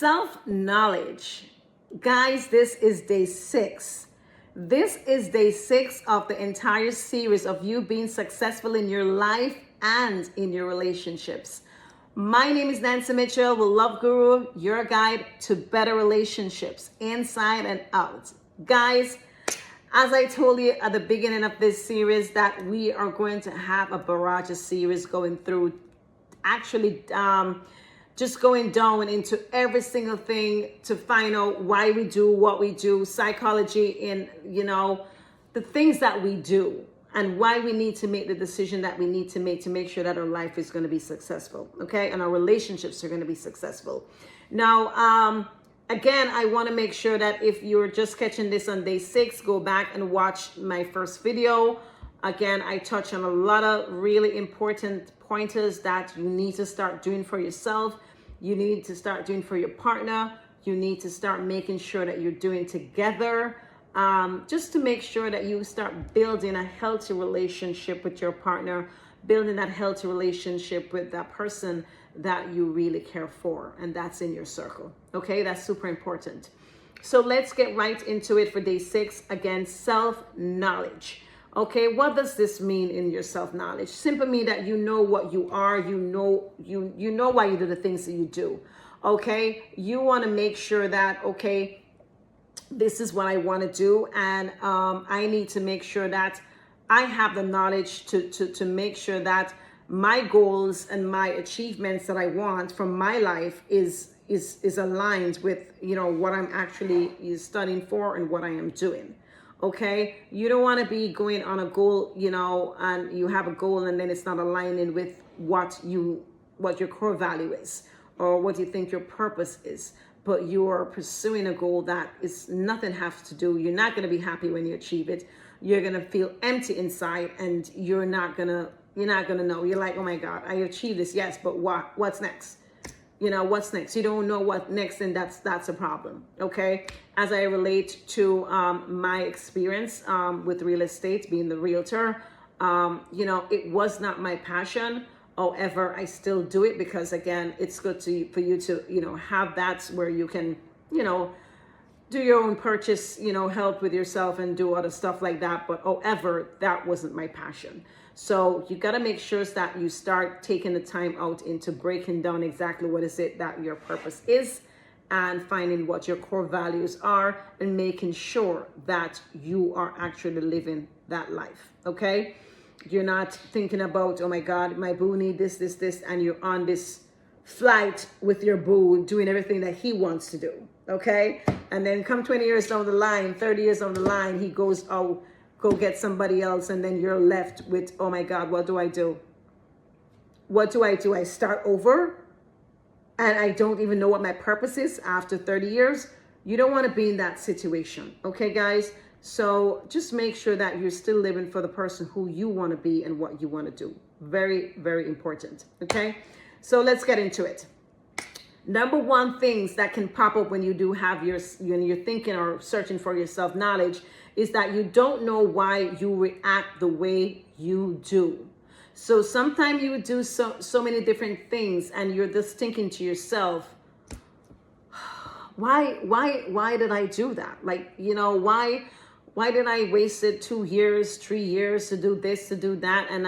Self-knowledge. Guys, this is day 6. This is day 6 of the entire series of you being successful in your life and in your relationships. My name is Nancy Mitchell with Love Guru, your guide to better relationships inside and out. Guys, as I told you at the beginning of this series that we are going to have a barrage of series going through, actually just going down into every single thing to find out why we do what we do, psychology in, the things that we do and why we need to make the decision that we need to make sure that our life is going to be successful, okay? And our relationships are going to be successful. Now, again, I want to make sure that if you're just catching this on day 6, go back and watch my first video. Again, I touch on a lot of really important pointers that you need to start doing for yourself. You need to start doing for your partner. You need to start making sure that you're doing together, just to make sure that you start building a healthy relationship with your partner, building that healthy relationship with that person that you really care for, and that's in your circle. Okay, that's super important. So let's get right into it for day 6. Again, self-knowledge. Okay, what does this mean in your self-knowledge? Simply mean that you know what you are, you know why you do the things that you do. Okay, you want to make sure that, okay, this is what I want to do, and I need to make sure that I have the knowledge to make sure that my goals and my achievements that I want from my life is aligned with, what I'm actually studying for and what I am doing. Okay, you don't want to be going on a goal, and you have a goal and then it's not aligning with what your core value is or what you think your purpose is, but you are pursuing a goal that is nothing has to do. You're not going to be happy when you achieve it. You're going to feel empty inside, and you're not going to know. You're like, oh my God, I achieved this. Yes, but what's next? What's next? You don't know what next, and that's a problem. Okay, as I relate to my experience with real estate, being the realtor, it was not my passion. However, I still do it because, again, it's good for you to have that where you can do your own purchase, help with yourself and do other stuff like that. But however, that wasn't my passion. So you got to make sure that you start taking the time out into breaking down exactly what is it that your purpose is, and finding what your core values are, and making sure that you are actually living that life. Okay, you're not thinking about, oh my God, my boo need this, and you're on this flight with your boo doing everything that he wants to do. Okay, and then come 20 years down the line, 30 years down the line, he goes, oh, go get somebody else, and then you're left with, oh my God, what do I do? What do I do? I start over, and I don't even know what my purpose is after 30 years. You don't want to be in that situation, okay, guys? So just make sure that you're still living for the person who you want to be and what you want to do. Very, very important, okay? So let's get into it. Number one things that can pop up when you do have you're thinking or searching for your self-knowledge is that you don't know why you react the way you do. So sometimes you would do so many different things, and you're just thinking to yourself, why did I do that? Like, why did I wasted 2 years, 3 years to do this, to do that? And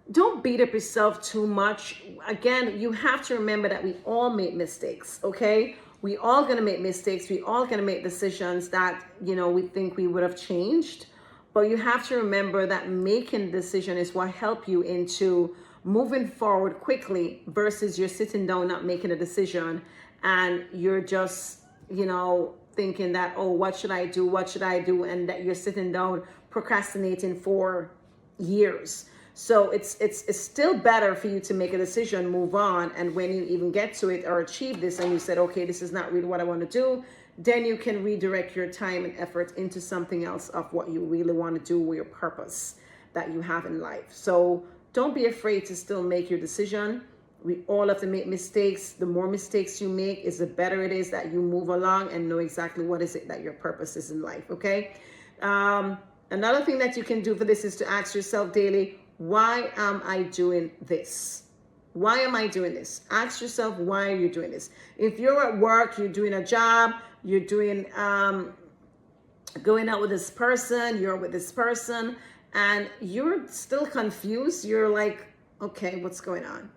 don't beat up yourself too much. Again, you have to remember that we all make mistakes, okay? We all gonna make mistakes. We all gonna make decisions that, we think we would have changed. But you have to remember that making a decision is what help you into moving forward quickly, versus you're sitting down not making a decision, and you're just, thinking that, oh, what should I do? What should I do? And that you're sitting down procrastinating for years. So it's still better for you to make a decision, move on, and when you even get to it or achieve this and you said, okay, this is not really what I want to do, then you can redirect your time and effort into something else of what you really want to do with your purpose that you have in life. So don't be afraid to still make your decision. We all have to make mistakes. The more mistakes you make, is the better it is that you move along and know exactly what is it that your purpose is in life, okay? Another thing that you can do for this is to ask yourself daily, why am I doing this? Why am I doing this? Ask yourself, why are you doing this? If you're at work, you're doing a job, you're doing going out with this person, you're with this person, and you're still confused, you're like, okay, what's going on?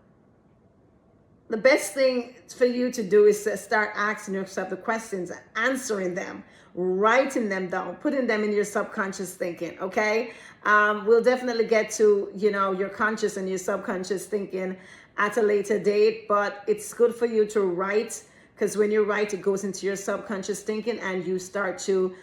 The best thing for you to do is to start asking yourself the questions, answering them, writing them down, putting them in your subconscious thinking, okay? We'll definitely get to, your conscious and your subconscious thinking at a later date, but it's good for you to write, because when you write, it goes into your subconscious thinking and you start to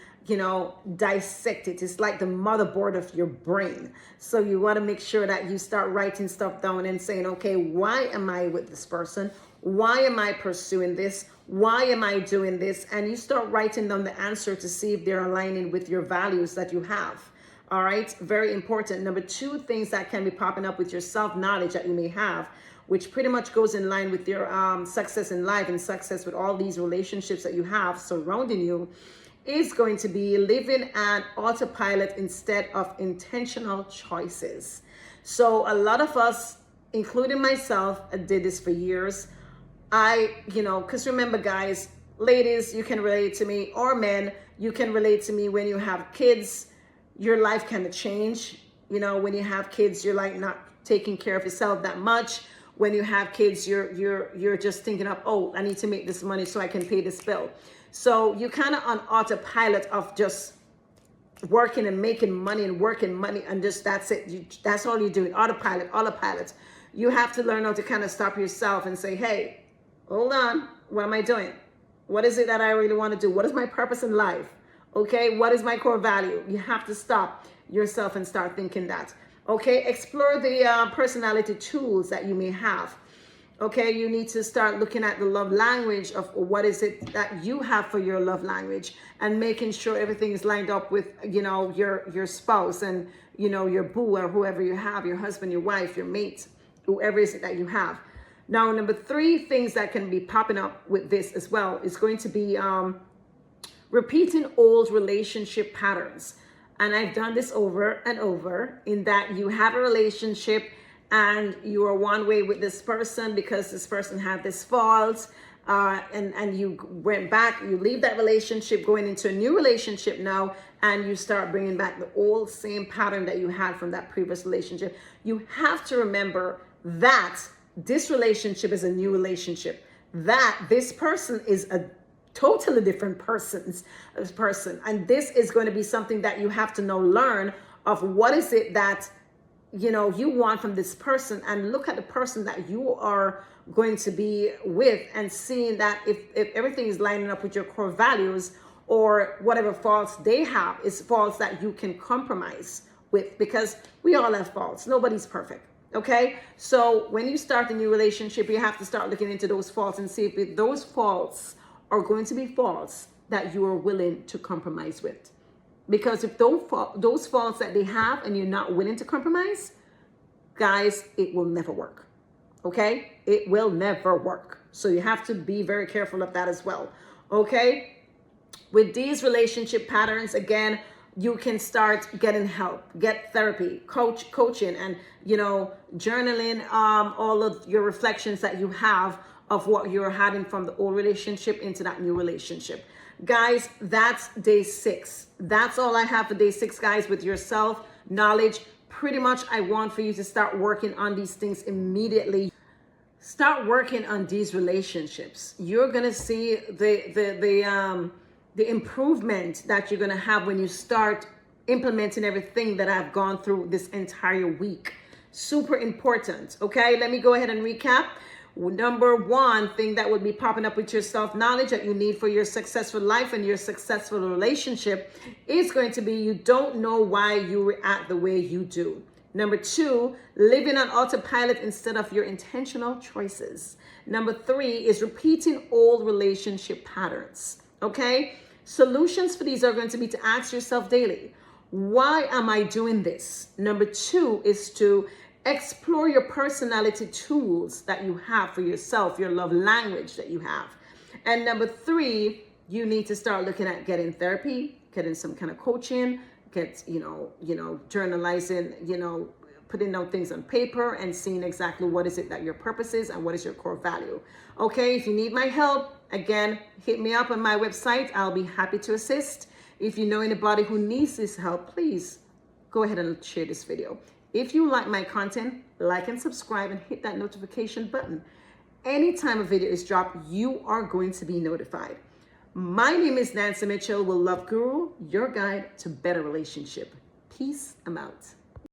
dissect it. It's like the motherboard of your brain. So you want to make sure that you start writing stuff down and saying, okay, why am I with this person? Why am I pursuing this? Why am I doing this? And you start writing down the answer to see if they're aligning with your values that you have. All right, very important. Number 2, things that can be popping up with your self-knowledge that you may have, which pretty much goes in line with your success in life and success with all these relationships that you have surrounding you, is going to be living at autopilot instead of intentional choices. So a lot of us, including myself, did this for years. Because remember, guys, ladies, you can relate to me, or men, you can relate to me. When you have kids, your life kind of change. When you have kids, you're like not taking care of yourself that much. When you have kids, you're just thinking of, oh, I need to make this money so I can pay this bill. So you're kind of on autopilot of just working and making money and working money, and just that's it. That's all you're doing, autopilot. You have to learn how to kind of stop yourself and say, hey, hold on, what am I doing? What is it that I really want to do? What is my purpose in life? Okay, what is my core value? You have to stop yourself and start thinking that. Okay, explore the personality tools that you may have. Okay, you need to start looking at the love language of what is it that you have for your love language, and making sure everything is lined up with, your spouse and, your boo or whoever you have, your husband, your wife, your mate, whoever is it that you have. Now, number 3 things that can be popping up with this as well is going to be repeating old relationship patterns. And I've done this over and over, in that you have a relationship and you are one way with this person because this person had this fault, and you went back, you leave that relationship, going into a new relationship now, and you start bringing back the old same pattern that you had from that previous relationship. You have to remember that this relationship is a new relationship, that this person is a totally different person, and this is going to be something that you have to now learn of. What is it that you want from this person, and look at the person that you are going to be with, and seeing that if everything is lining up with your core values, or whatever faults they have is faults that you can compromise with, because we all have faults. Nobody's perfect. Okay. So when you start a new relationship, you have to start looking into those faults and see if those faults are going to be faults that you are willing to compromise with. Because if those faults that they have and you're not willing to compromise, guys, it will never work. Okay? It will never work. So you have to be very careful of that as well. Okay? With these relationship patterns, again, you can start getting help, get therapy, coaching, and, journaling all of your reflections that you have of what you're having from the old relationship into that new relationship. Guys, that's day 6. That's all I have for day 6, guys, with your self-knowledge. Pretty much I want for you to start working on these things immediately. Start working on these relationships. You're going to see the improvement that you're going to have when you start implementing everything that I've gone through this entire week. Super important. Okay, let me go ahead and recap. Number 1 thing that would be popping up with your self-knowledge that you need for your successful life and your successful relationship is going to be, you don't know why you react the way you do. Number 2, living on autopilot instead of your intentional choices. Number 3 is repeating old relationship patterns. Okay? Solutions for these are going to be to ask yourself daily, why am I doing this? Number 2 is to explore your personality tools that you have for yourself, your love language that you have. And number 3, you need to start looking at getting therapy, getting some kind of coaching, get, journalizing, putting down things on paper and seeing exactly what is it that your purpose is and what is your core value. Okay, if you need my help, again, hit me up on my website. I'll be happy to assist. If you know anybody who needs this help, please go ahead and share this video. If you like my content, like and subscribe and hit that notification button. Anytime a video is dropped, you are going to be notified. My name is Nancy Mitchell with Love Guru, your guide to better relationship. Peace. I'm out.